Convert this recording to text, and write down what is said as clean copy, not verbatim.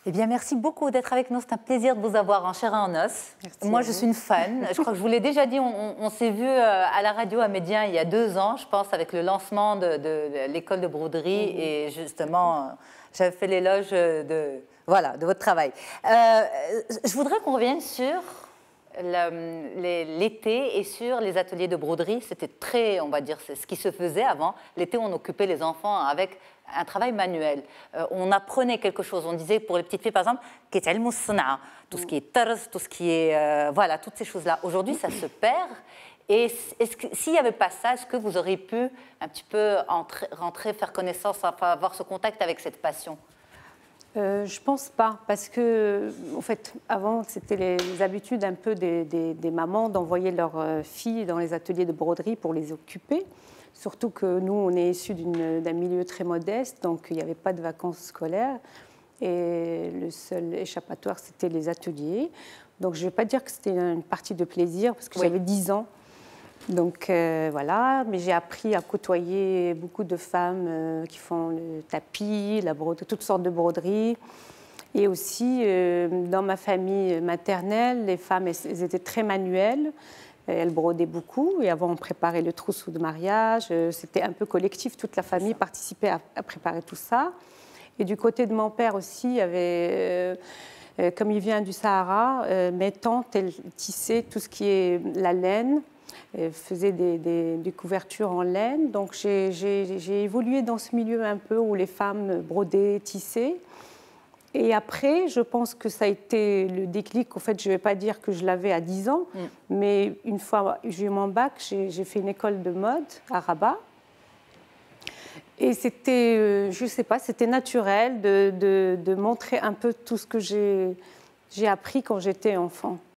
Eh bien, merci beaucoup d'être avec nous. C'est un plaisir de vous avoir en chair et en os. Merci Moi, à je vous. suis une fan. Je crois que je vous l'ai déjà dit, on s'est vu à la radio à Médien il y a 2 ans, je pense, avec le lancement de l'école de broderie. Et justement, j'avais fait l'éloge voilà, de votre travail. Je voudrais qu'on revienne sur l'été et sur les ateliers de broderie. C'était très, on va dire, c'est ce qui se faisait avant. L'été, on occupait les enfants avec un travail manuel. On apprenait quelque chose. On disait pour les petites filles, par exemple, tout ce qui est tarz, tout ce qui est... voilà, toutes ces choses-là. Aujourd'hui, ça se perd. Et s'il n'y avait pas ça, est-ce que vous auriez pu un petit peu rentrer, faire connaissance, enfin, avoir ce contact avec cette passion? Je pense pas, parce que, en fait, avant, c'était les habitudes un peu des mamans d'envoyer leurs filles dans les ateliers de broderie pour les occuper. Surtout que nous, on est issus d'un milieu très modeste, donc il n'y avait pas de vacances scolaires. Et le seul échappatoire, c'était les ateliers. Donc je ne vais pas dire que c'était une partie de plaisir, parce que j'avais 10 ans. Donc voilà, mais j'ai appris à côtoyer beaucoup de femmes qui font le tapis, la broderie, toutes sortes de broderies. Et aussi, dans ma famille maternelle, les femmes, elles étaient très manuelles. Elles brodaient beaucoup. Et avant, on préparait le trousseau de mariage. C'était un peu collectif. Toute la famille participait à préparer tout ça. Et du côté de mon père aussi, il y avait... comme il vient du Sahara, mes tantes, elles tissaient tout ce qui est la laine. Faisait des couvertures en laine. Donc j'ai évolué dans ce milieu un peu où les femmes brodaient, tissaient. Et après, je pense que ça a été le déclic. En fait, je ne vais pas dire que je l'avais à 10 ans, mais une fois j'ai eu mon bac, j'ai fait une école de mode à Rabat. Et c'était, je ne sais pas, c'était naturel de montrer un peu tout ce que j'ai appris quand j'étais enfant.